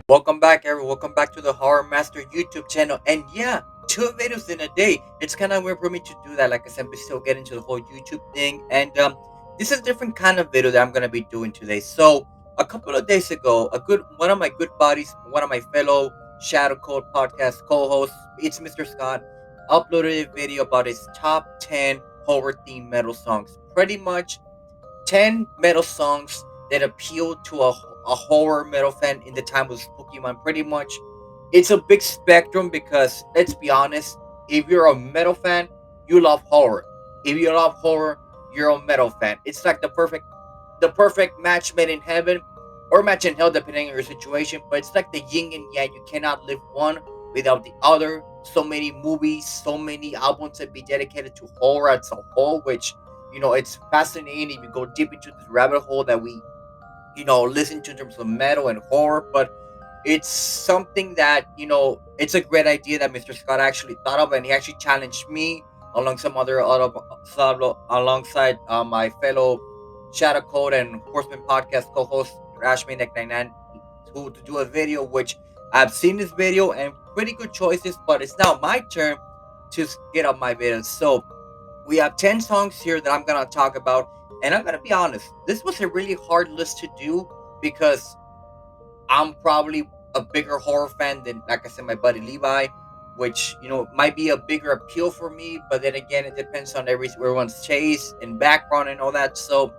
Welcome back, everyone. Welcome back to the Horror Master YouTube channel. And yeah, two videos in a day. It's kind of weird for me to do that. Like I said, we still get into the whole YouTube thing. And this is a different kind of video that I'm gonna be doing today. So a couple of days ago, one of my good buddies, one of my fellow Shadow Code podcast co-hosts, it's Mr. Scott, uploaded a video about his top 10 horror themed metal songs. Pretty much 10 metal songs that appeal to a horror metal fan in the time of Pokemon. Pretty much, it's a big spectrum because let's be honest, if you're a metal fan, you love horror. If you love horror, you're a metal fan. It's like the perfect match made in heaven or match in hell, depending on your situation. But it's like the yin and yang. You cannot live one without the other. So many movies, so many albums that be dedicated to horror as a whole, which it's fascinating if you go deep into this rabbit hole that we listen to in terms of metal and horror. But it's something that it's a great idea that Mr. Scott actually thought of, and he actually challenged me along some alongside my fellow Shadow Code and Horseman podcast co-host Rashmaniac99 to do a video, which I've seen this video and pretty good choices, but it's now my turn to get up my videos. So we have 10 songs here that I'm gonna talk about, and I'm gonna be honest, this was a really hard list to do because I'm probably a bigger horror fan than, like I said, my buddy Levi, which might be a bigger appeal for me. But then again, it depends on everyone's taste and background and all that. So,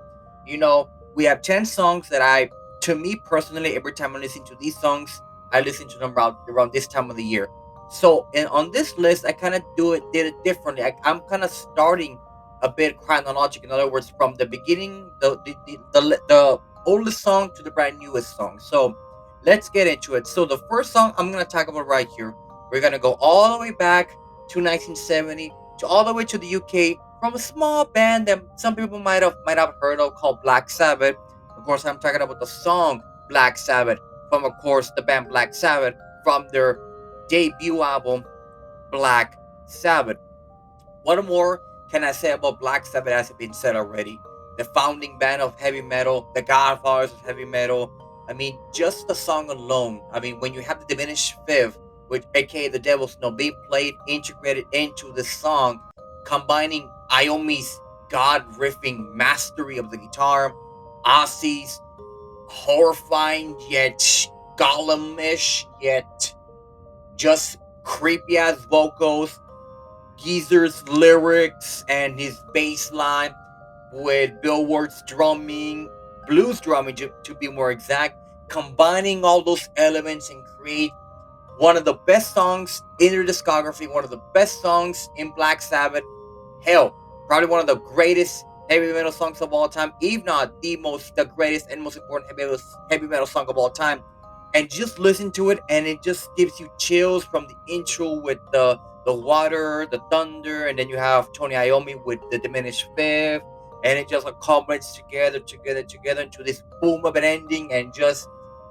we have 10 songs that to me personally, every time I listen to these songs, I listen to them around this time of the year. So, on this list, I kind of did it differently. I'm kind of starting a bit chronological. In other words, from the beginning, the oldest song to the brand newest song. So let's get into it. So the first song I'm gonna talk about right here, we're gonna go all the way back to 1970 to all the way to the UK from a small band that some people might have heard of called Black Sabbath. Of course, I'm talking about the song Black Sabbath from, of course, the band Black Sabbath from their debut album Black Sabbath. What more can I say about Black Sabbath as it's been said already? The founding band of heavy metal, the godfathers of heavy metal. I mean, just the song alone. I mean, when you have the diminished fifth, which aka the Devil's Note, being played integrated into the song, combining Iommi's god riffing mastery of the guitar, Ozzy's horrifying yet golem-ish yet just creepy ass vocals, Geezer's lyrics and his bass line with Bill Ward's drumming, blues drumming to be more exact, combining all those elements and create one of the best songs in their discography, one of the best songs in Black Sabbath. Hell, probably one of the greatest heavy metal songs of all time, if not the greatest and most important heavy metal song of all time. And just listen to it, and it just gives you chills from the intro with the water, the thunder, and then you have Tony Iommi with the diminished fifth, and it just accommodates together into this boom of an ending and just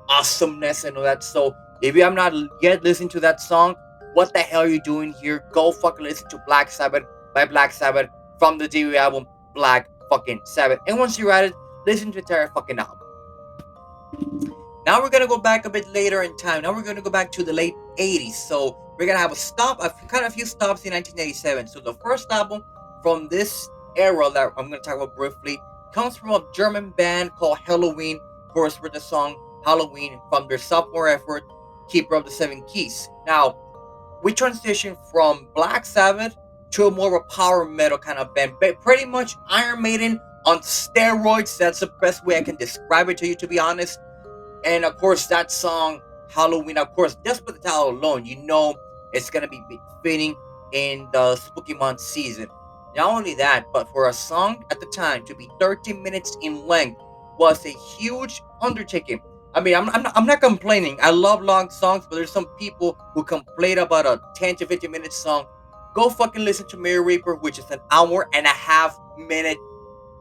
awesomeness and all that. So if you have not yet listened to that song, what the hell are you doing here? Go fucking listen to Black Sabbath by Black Sabbath from the debut album Black fucking Sabbath. And once you're at it, listen to the entire fucking album. Now we're gonna go back a bit later in time. Now we're gonna go back to the late 80s. So we're gonna have a few stops in 1987. So the first album from this era that I'm gonna talk about briefly comes from a German band called Halloween. Of course, with the song Halloween from their sophomore effort, Keeper of the Seven Keys. Now we transition from Black Sabbath to a more of a power metal kind of band, but pretty much Iron Maiden on steroids. That's the best way I can describe it to you, to be honest. And of course, that song Halloween, of course, just with the title alone, it's gonna be fitting in the Spooky Month season. Not only that, but for a song at the time to be 13 minutes in length was a huge undertaking. I mean, I'm not complaining. I love long songs, but there's some people who complain about a 10 to 15 minute song. Go fucking listen to Mary Reaper, which is an hour and a half minute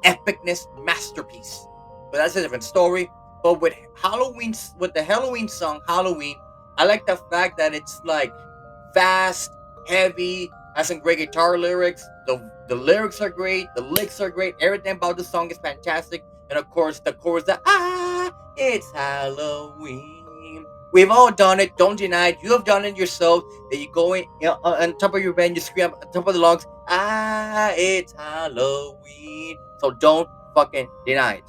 epicness masterpiece. But that's a different story. But with the Halloween song Halloween, I like the fact that it's like fast, heavy, has some great guitar lyrics. The lyrics are great, the licks are great, everything about the song is fantastic. And of course the chorus, it's Halloween. We've all done it. Don't deny it. You have done it yourself. That you go in, on top of your bed, you scream on top of the lungs, "Ah, it's Halloween!" So don't fucking deny it.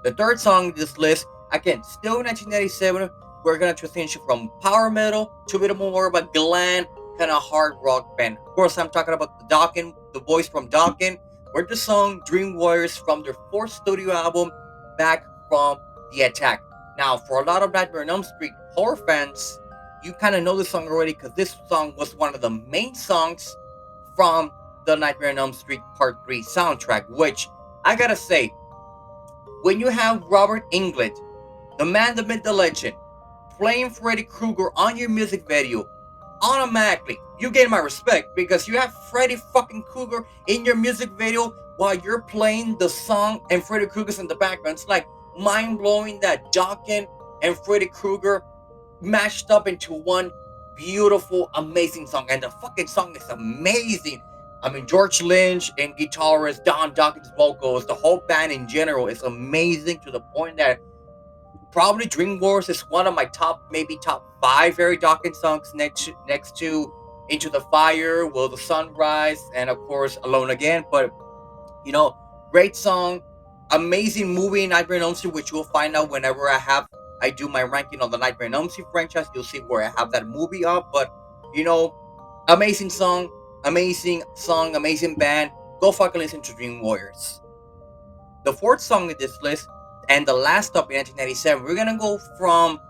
The third song in this list, again, still 1997. We're gonna transition from power metal to a bit more of a glam kind of hard rock band. Of course, I'm talking about the boys from Dawkins, with the song "Dream Warriors" from their fourth studio album, "Back from the Attack." Now, for a lot of Nightmare on Elm Street horror fans, you kind of know this song already because this song was one of the main songs from the Nightmare on Elm Street Part 3 soundtrack, which I gotta say, when you have Robert Englund, the man, the myth, the legend, playing Freddy Krueger on your music video, automatically you gain my respect because you have Freddy fucking Krueger in your music video while you're playing the song and Freddy Krueger's in the background. It's like mind blowing that Dawkins and Freddy Krueger mashed up into one beautiful, amazing song. And the fucking song is amazing. I mean, George Lynch and guitarist Don Dawkins' vocals, the whole band in general is amazing to the point that probably Dream Wars is one of my top, maybe top five very Dawkins songs next to Into the Fire, Will the Sun Rise, and of course Alone Again. But you know, great song, amazing movie, Nightmare on Elm Street, which you'll find out whenever I do my ranking on the Nightmare on Elm Street franchise. You'll see where I have that movie up. But you know, amazing song, amazing band. Go fucking listen to Dream Warriors. The fourth song in this list, and the last up in 1997, we're gonna go from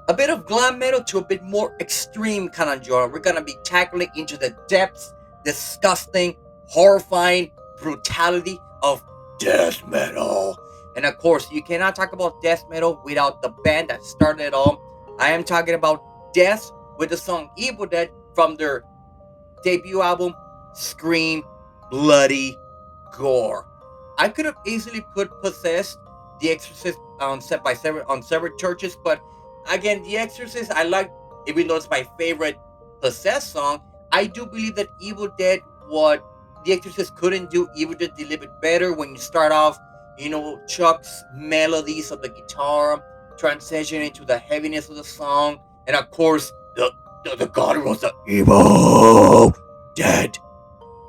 a bit of glam metal to a bit more extreme kind of genre. We're gonna be tackling into the depths, disgusting, horrifying brutality of death metal. And of course, you cannot talk about death metal without the band that started it all. I am talking about Death with the song Evil Dead from their debut album, Scream Bloody Gore. I could have easily put Possessed, The Exorcist set by several churches, but again, The Exorcist I like, even though it's my favorite Possessed song. I do believe that Evil Dead, what The Exorcist couldn't do, Evil Dead delivered better when you start off, Chuck's melodies of the guitar, transition into the heaviness of the song, and of course the God was the evil dead,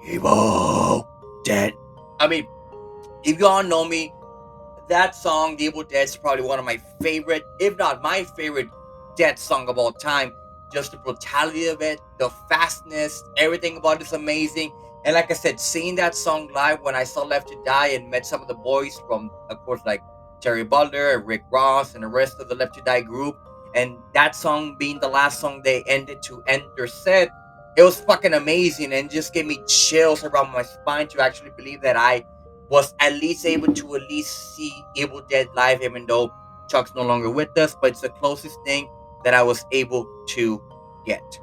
evil dead. I mean, if you all know me, that song, The Evil Dead, is probably one of my favorite, if not my favorite, Dead song of all time. Just the brutality of it, the fastness, everything about it is amazing. And like I said, seeing that song live when I saw Left to Die and met some of the boys from, of course, like Terry Butler, Rick Ross, and the rest of the Left to Die group, and that song being the last song they ended to end their set, it was fucking amazing and just gave me chills around my spine to actually believe that I was at least able to at least see Evil Dead live, even though Chuck's no longer with us. But it's the closest thing that I was able to get.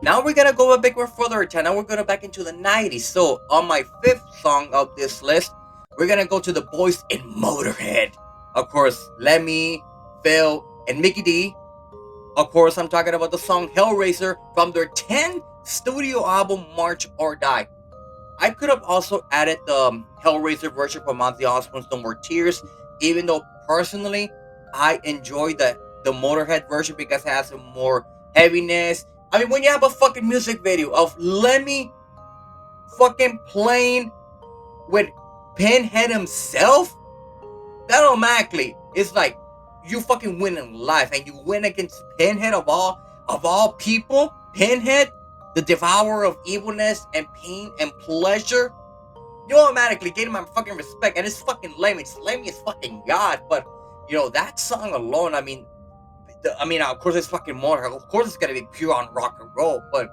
Now we're gonna go a bit more further time. Now we're gonna back into the 90s. So on my fifth song of this list, we're gonna go to the boys in Motorhead. Of course, Lemmy, Phil, and Mickey D. Of course, I'm talking about the song Hellraiser from their 10th studio album, March or Die. I could have also added the Hellraiser version from Ozzy Osbourne's No More Tears, even though personally I enjoy the Motorhead version because it has a more heaviness. I mean, when you have a fucking music video of Lemmy fucking playing with Pinhead himself, that automatically is like you fucking win in life, and you win against Pinhead of all people. Pinhead, the devourer of evilness and pain and pleasure. You automatically gain my fucking respect, and it's fucking Lemmy. It's Lemmy is fucking God, but that song alone. Of course it's fucking more. Of course it's gonna be pure on rock and roll, but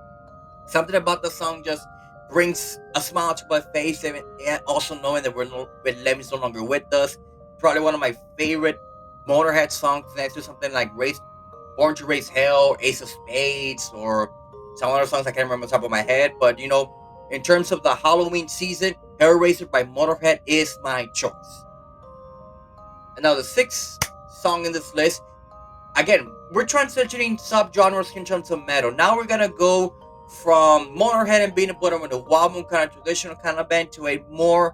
something about the song just brings a smile to my face, and also knowing that when Lemmy's no longer with us. Probably one of my favorite Motorhead songs, next to something like Born to Raise Hell, Ace of Spades, or some other songs I can't remember on top of my head. But in terms of the Halloween season, Hellraiser by Motorhead is my choice. And now the sixth song in this list, again, we're transitioning subgenres in terms of metal. Now we're gonna go from Motorhead and Peanut Butter with a Wabun kind of traditional kind of band to a more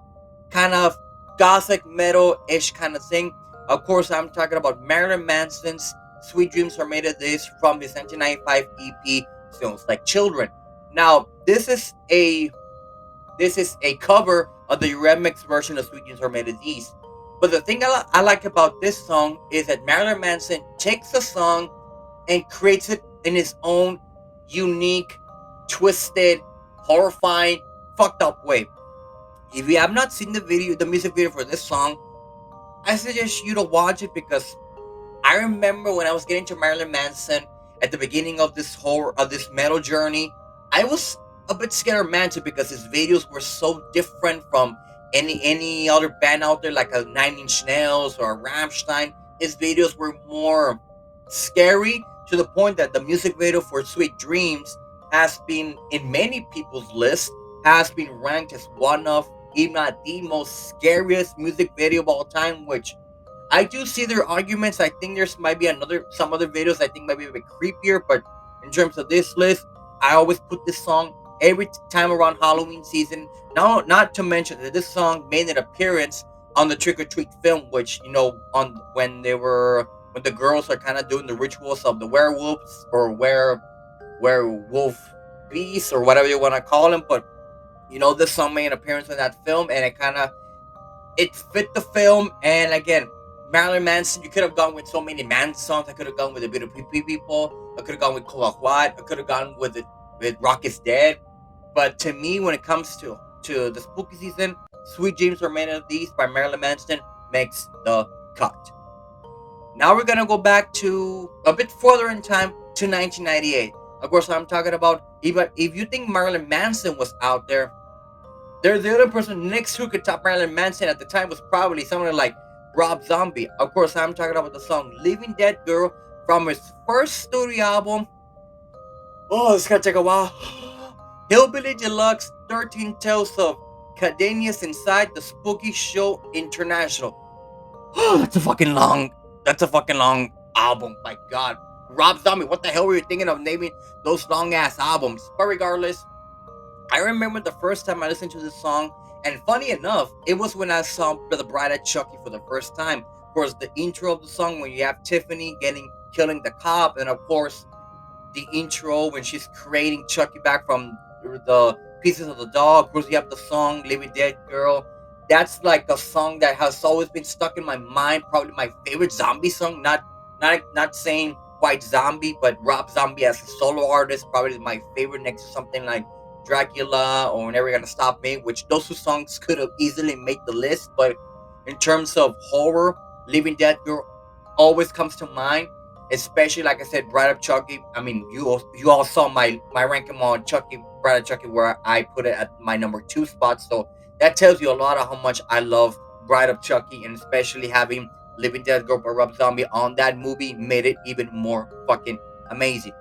kind of gothic metal-ish kind of thing. Of course, I'm talking about Marilyn Manson's "Sweet Dreams Are Made of This" from his 1995 EP "Smells Like Children." Now, this is a cover of the remix version of "Sweet Dreams Are Made of These." But the thing I like about this song is that Marilyn Manson takes the song and creates it in his own unique, twisted, horrifying, fucked up way. If you have not seen the music video for this song, I suggest you to watch it because I remember when I was getting to Marilyn Manson at the beginning of this metal journey, I was a bit scared of Manson because his videos were so different from any other band out there, like a Nine Inch Nails or a Rammstein. His videos were more scary to the point that the music video for Sweet Dreams has been in many people's list, has been ranked as one of, if not the most scariest music video of all time, which I do see their arguments. I think there's might be some other videos I think might be a bit creepier, but in terms of this list, I always put this song every time around Halloween season. Now, not to mention that this song made an appearance on the Trick or Treat film, which on when the girls are kind of doing the rituals of the werewolves or werewolf beasts or whatever you want to call them. But this song made an appearance in that film, and it fit the film. And again, Marilyn Manson, you could have gone with so many Manson songs. I could have gone with a bit of PP people. I could have gone with Kola Huat. I could have gone with Rock is Dead. But to me, when it comes to the spooky season, Sweet Dreams Are Made of These by Marilyn Manson makes the cut. Now we're gonna go back to a bit further in time to 1998. Of course, I'm talking about if you think Marilyn Manson was out there, there's the other person next who could top Marilyn Manson at the time was probably someone like Rob Zombie. Of course, I'm talking about the song "Living Dead Girl" from his first studio album. Oh, it's gonna take a while. Hillbilly Deluxe, 13 Tales of Cadenius Inside the Spooky Show International. Oh, that's a fucking long album. My God. Rob Zombie, what the hell were you thinking of naming those long ass albums? But regardless, I remember the first time I listened to this song, and funny enough, it was when I saw The Bride of Chucky for the first time. Of course, the intro of the song when you have Tiffany killing the cop, and of course the intro when she's creating Chucky back from the pieces of the dog. Of course, you have the song "Living Dead Girl." That's like a song that has always been stuck in my mind. Probably my favorite zombie song. Not saying White Zombie, but Rob Zombie as a solo artist probably my favorite next to something like Dracula or Never Gonna Stop Me. Which those two songs could have easily made the list, but in terms of horror, "Living Dead Girl" always comes to mind, especially like I said, Bride of Chucky. I mean, you all saw my ranking on Chucky, Bride of Chucky, where I put it at my number two spot. So that tells you a lot of how much I love Bride of Chucky, and especially having Living Dead Girl by Rob Zombie on that movie made it even more fucking amazing.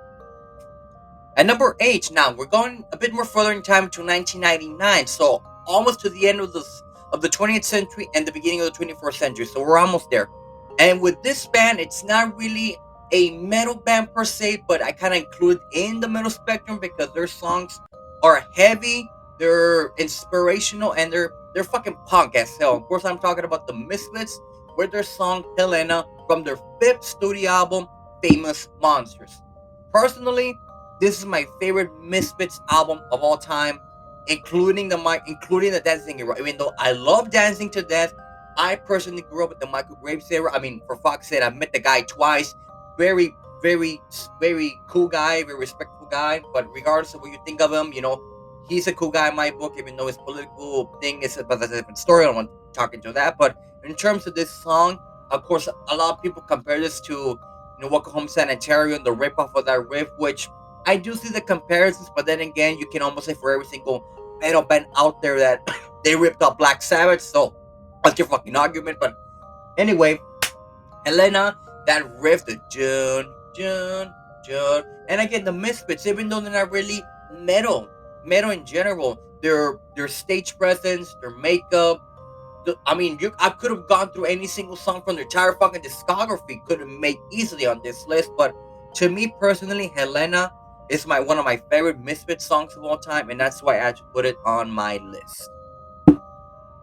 At number eight, now we're going a bit more further in time to 1999, so almost to the end of the 20th century and the beginning of the 21st century. So we're almost there. And with this band, it's not really a metal band per se, but I kind of include in the metal spectrum because their songs are heavy, they're inspirational, and they're fucking punk as hell. Of course, I'm talking about the Misfits with their song Helena from their fifth studio album, Famous Monsters. Personally, this is my favorite Misfits album of all time, including the dancing era. Even though I love Dancing to Death, I personally grew up with the Michael Graves era. I mean, for fuck's sake, I've met the guy twice. Very, very, very cool guy, very respectful guy. But regardless of what you think of him, he's a cool guy in my book, even though his political thing is but that's a different story. I don't want to talk into that. But in terms of this song, of course, a lot of people compare this to Welcome Home Sanitarium, the ripoff of that riff, which I do see the comparisons, but then again, you can almost say for every single metal band out there that they ripped off Black Sabbath. So that's your fucking argument. But anyway, Helena, that riff, the June, and again the Misfits, even though they're not really metal in general, their stage presence, their makeup, I mean, I could have gone through any single song from their entire fucking discography, could have made easily on this list. But to me personally, Helena is my one of my favorite Misfit songs of all time, and that's why I had to put it on my list.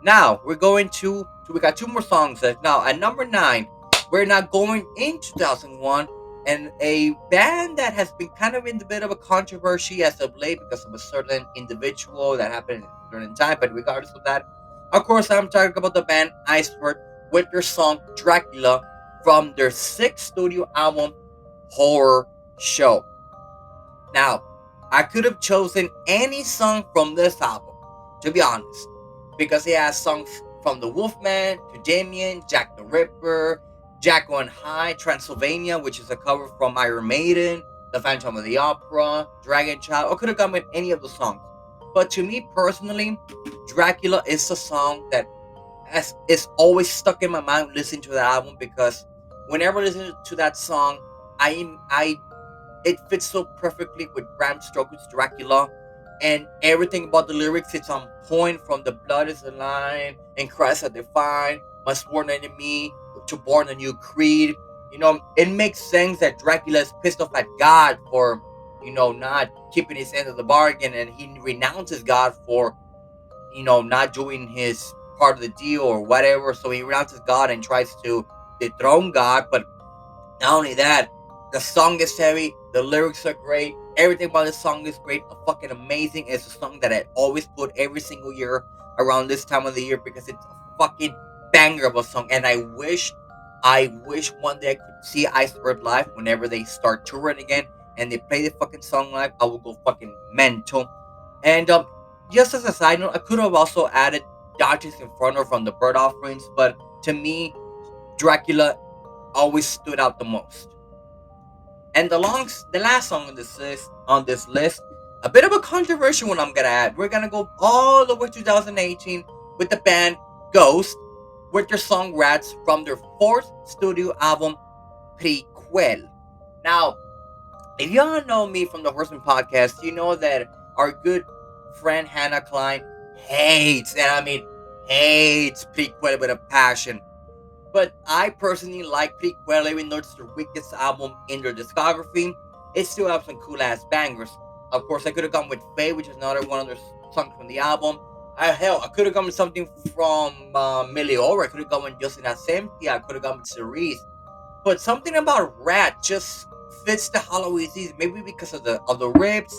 Now we're going to So we got two more songs left. Now at number nine, we're not going in 2001, and a band that has been kind of in a bit of a controversy as of late because of a certain individual that happened at a certain time. But regardless of that, of course, I'm talking about the band Iceberg with their song Dracula from their sixth studio album, Horror Show. Now, I could have chosen any song from this album, to be honest, because it has songs from The Wolfman to Damien, Jack the Ripper, Jack on High, Transylvania, which is a cover from Iron Maiden, The Phantom of the Opera, Dragon Child. I could have gone with any of the songs. But to me personally, Dracula is a song that is always stuck in my mind listening to that album because whenever I listen to that song, I it fits so perfectly with Bram Stoker's Dracula, and everything about the lyrics it's on point. From the blood is the line and Christ are defined, my sworn enemy to born a new creed. It makes sense that Dracula is pissed off at God for not keeping his end of the bargain, and he renounces God for not doing his part of the deal or whatever. So he renounces God and tries to dethrone God, but not only that, the song is heavy, the lyrics are great, everything about the song is great, fucking amazing. It's a song that I always put every single year around this time of the year because it's a fucking banger of a song. And I wish one day I could see Iceberg live whenever they start touring again and they play the fucking song live. I will go fucking mental. And just as a side note, I could have also added Dodgers Inferno from the Bird Offerings, but to me, Dracula always stood out the most. And the last song on this list, a bit of a controversial one. I'm gonna add. We're gonna go all the way to 2018 with the band Ghost with their song "Rats" from their fourth studio album Prequel. Now, if y'all know me from the Horseman podcast, you know that our good friend Hannah Klein hates, and I mean hates Prequel with a passion. But I personally like Prequel, even though it's their weakest album in their discography. It still has some cool ass bangers. Of course, I could have gone with Faye, which is another one of their songs from the album. Hell, I could have gone with something from Meliora. I could have gone with Justin Asemti. I could have gone with Cerise. But something about Rat just fits the Halloween season. Maybe because of the rips,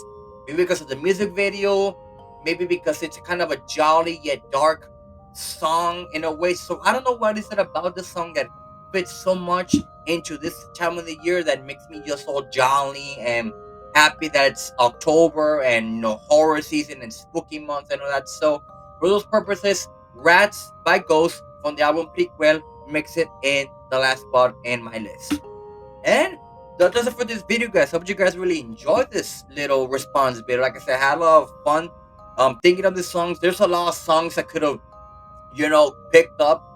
maybe because of the music video, maybe because it's kind of a jolly yet dark song in a way. So I don't know what is it about the song that fits so much into this time of the year that makes me just all jolly and happy that it's October and horror season and spooky month and all that. So for those purposes, Rats by Ghost from the album Prequel makes it in the last spot in my list. And that does it for this video, guys. Hope you guys really enjoyed this little response video. Like I said, I had a lot of fun thinking of the songs. There's a lot of songs I could have, picked up.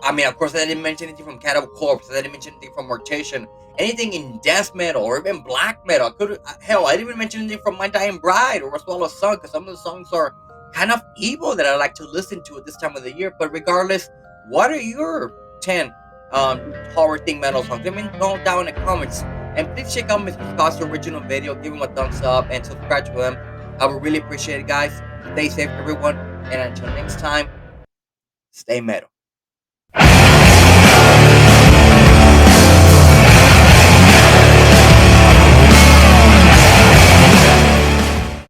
I mean, of course, I didn't mention anything from Cannibal Corpse. I didn't mention anything from Mortation. Anything in death metal or even black metal. I could hell, I didn't even mention anything from My Dying Bride or Swallow Song because some of the songs are kind of evil that I like to listen to at this time of the year. But regardless, what are your 10 horror thing metal songs? Let me know down in the comments. And please check out Mr. Scott's original video. Give him a thumbs up and subscribe to him. I would really appreciate it, guys. Stay safe, everyone. And until next time, stay metal.